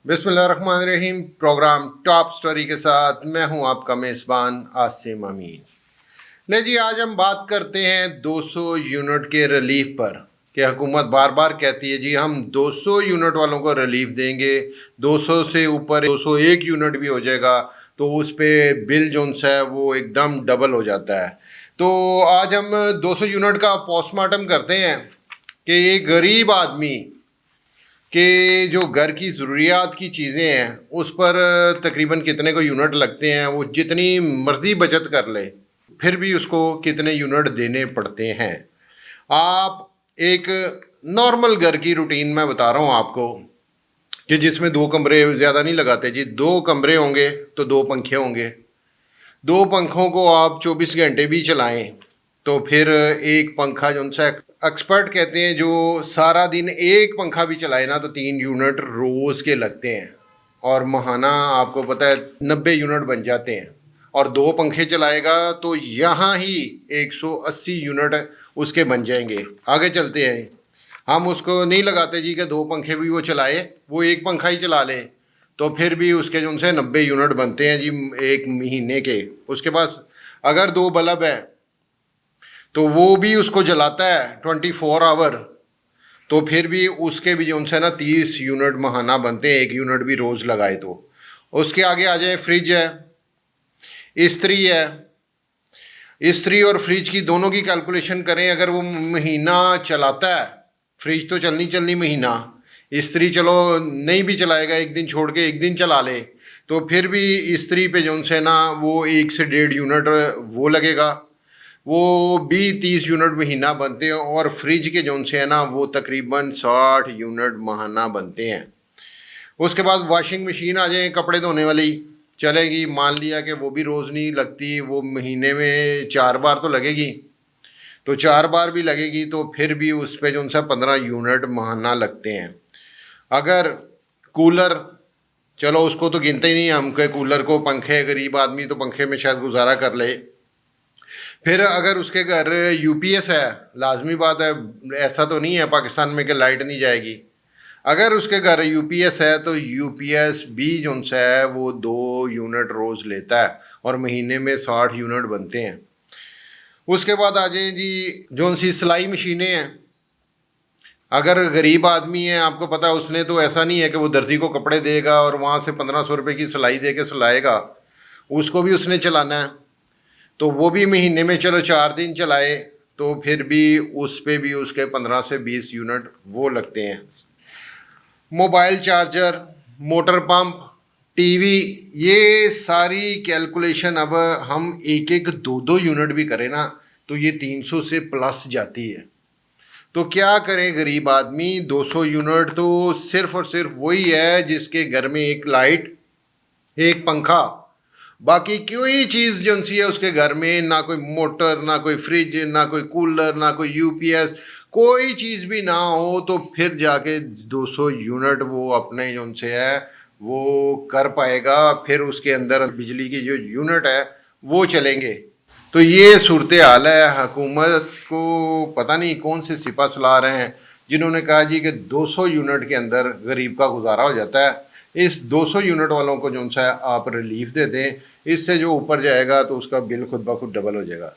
बिस्मिल्लाहिर्रहमानिर्रहीम। Programme top story के साथ मैं हूं आपका मेज़बान आसिम अमीन। ले जी, आज हम बात करते हैं 200 यूनिट के रिलीफ पर कि हुकूमत बार बार कहती है जी हम 200 यूनिट वालों को रिलीफ देंगे। 200 से ऊपर 201 यूनिट भी हो जाएगा तो उस पर बिल जो है वो एकदम डबल हो जाता है। तो आज हम 200 यूनिट का पोस्टमार्टम करते हैं कि एक गरीब आदमी कि जो घर की ज़रूरियात की चीज़ें हैं उस पर तकरीबन कितने को यूनिट लगते हैं। वो जितनी मर्ज़ी बचत कर ले फिर भी उसको कितने यूनिट देने पड़ते हैं। आप एक नॉर्मल घर की रूटीन में बता रहा हूँ आपको कि जिसमें दो कमरे ज़्यादा नहीं लगाते जी। दो कमरे होंगे तो दो पंखे होंगे। दो पंखों को आप 24 घंटे भी चलाएं तो फिर एक पंखा जो उनसे एक्सपर्ट कहते हैं जो सारा दिन एक पंखा भी चलाए ना तो 3 यूनिट रोज़ के लगते हैं। और महाना आपको पता है 90 यूनिट बन जाते हैं। और दो पंखे चलाएगा तो यहाँ ही 180 यूनिट उसके बन जाएंगे। आगे चलते हैं, हम उसको नहीं लगाते जी कि दो पंखे भी वो चलाए, वो एक पंखा ही चला ले तो फिर भी उसके जो उनसे 90 यूनिट बनते हैं जी एक महीने के। उसके पास अगर दो बल्ब है तो वो भी उसको जलाता है 24 आवर, तो फिर भी उसके भी जो उनसे ना 30 यूनिट महाना बनते हैं, एक यूनिट भी रोज़ लगाए तो। उसके आगे आ जाए, फ्रिज है, इस्त्री है। इस्त्री और फ्रिज की दोनों की कैलकुलेशन करें, अगर वो महीना चलाता है, फ्रिज तो चलनी चलनी महीना, इस्त्री चलो नहीं भी चलाएगा, एक दिन छोड़ के एक दिन चला ले तो फिर भी इस्त्री पे जो उनसे ना वो 1 से 1.5 यूनिट वो लगेगा। वो भी 30 यूनिट महीना बनते हैं। और फ्रिज के जो से है ना वो तकरीबन 60 यूनिट महाना बनते हैं। उसके बाद वॉशिंग मशीन आ जाए, कपड़े धोने वाली चलेगी, मान लिया कि वो भी रोज़ नहीं लगती, वो महीने में 4 बार तो लगेगी, तो 4 बार भी लगेगी तो फिर भी उस पर जो सा 15 यूनिट महाना लगते हैं। अगर कूलर, चलो उसको तो गिनते ही नहीं हम, के कूलर को, पंखे, गरीब आदमी तो पंखे में शायद गुजारा कर ले। फिर अगर उसके घर यूपीएस है, लाजमी बात है, ऐसा तो नहीं है पाकिस्तान में कि लाइट नहीं जाएगी। अगर उसके घर यूपीएस है तो यूपीएस भी जो है वो 2 यूनिट रोज़ लेता है और महीने में 60 यूनिट बनते हैं। उसके बाद आ जाए जी जो सी सिलाई मशीनें हैं। अगर गरीब आदमी है, आपको पता है, उसने तो ऐसा नहीं है कि वो दर्जी को कपड़े देगा और वहाँ से 1500 रुपये की सिलाई दे के सिलाएगा, उसको भी उसने चलाना है। तो वो भी महीने में चलो 4 दिन चलाए तो फिर भी उस पे भी उसके 15 से 20 यूनिट वो लगते हैं। Mobile charger, motor pump, TV, ये सारी कैलकुलेशन अब हम एक एक दो दो यूनिट भी करें ना तो ये 300 से प्लस जाती है। तो क्या करे गरीब आदमी, 200 यूनिट तो सिर्फ और सिर्फ वही है जिसके घर में एक लाइट, एक पंखा, बाकी कोई चीज़ जो सी है उसके घर में ना कोई मोटर, ना कोई फ्रिज, ना कोई कूलर, ना कोई यूपीएस, कोई चीज़ भी ना हो तो फिर जाके 200 यूनिट वो अपने जो से है वो कर पाएगा। फिर उसके अंदर बिजली की जो यूनिट है वो चलेंगे। तो ये सूरत हाल है। हुकूमत को पता नहीं कौन से सिपा सलाह रहे हैं जिन्होंने कहा जी कि 200 यूनिट के अंदर गरीब का गुजारा हो जाता है। इस 200 यूनिट वालों को जो सा आप रिलीफ दे दें, इससे जो ऊपर जाएगा तो उसका बिल खुद ब खुद डबल हो जाएगा।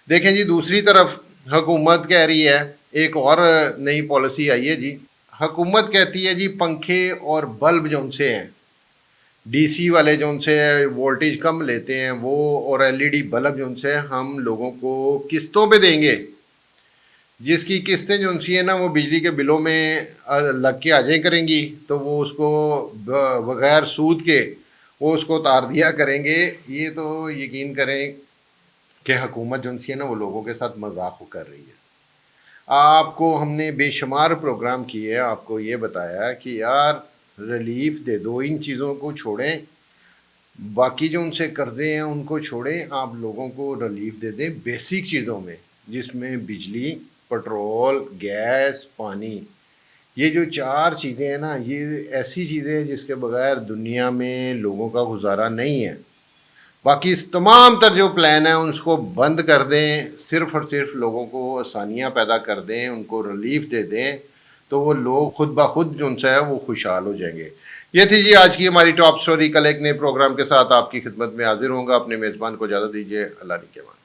देखें जी, दूसरी तरफ हुकूमत कह रही है, एक और नई पॉलिसी आई है जी। हुकूमत कहती है जी पंखे और बल्ब जो से हैं, डीसी वाले जो से वोल्टेज कम लेते हैं वो, और एलईडी बल्ब जो से हम लोगों को किस्तों पे देंगे। जिसकी किस्तें जो सी है ना वो बिजली के बिलों में लग के आ जाए करेंगी तो वो उसको बगैर सूद के वो उसको उतार दिया करेंगे। ये तो यकीन करें कि हुकूमत जो सी है ना वो लोगों के साथ मजाक कर रही है। आपको हमने बेशुमार प्रोग्राम किए, आपको ये बताया कि यार रिलीफ दे दो, इन चीज़ों को छोड़ें, बाकी जो उनसे कर्जे हैं उनको छोड़ें, आप लोगों को रिलीफ दे दें बेसिक चीज़ों में, जिसमें बिजली, पेट्रोल, गैस, पानी, ये जो 4 चीज़ें हैं ना, ये ऐसी चीज़ें हैं जिसके बगैर दुनिया में लोगों का गुजारा नहीं है। बाकी इस तमाम तर जो प्लान है उसको बंद कर दें, सिर्फ़ और सिर्फ लोगों को आसानियाँ पैदा कर दें, उनको रिलीफ दे दें तो वो लोग खुद ब खुद जो उनसे है वो खुशहाल हो जाएंगे। ये थी जी आज की हमारी टॉप स्टोरी। कल एक नए प्रोग्राम के साथ आपकी खिदमत में हाजिर होऊंगा। अपने मेजबान को इजाजत दीजिए। अल्लाह निगहबान।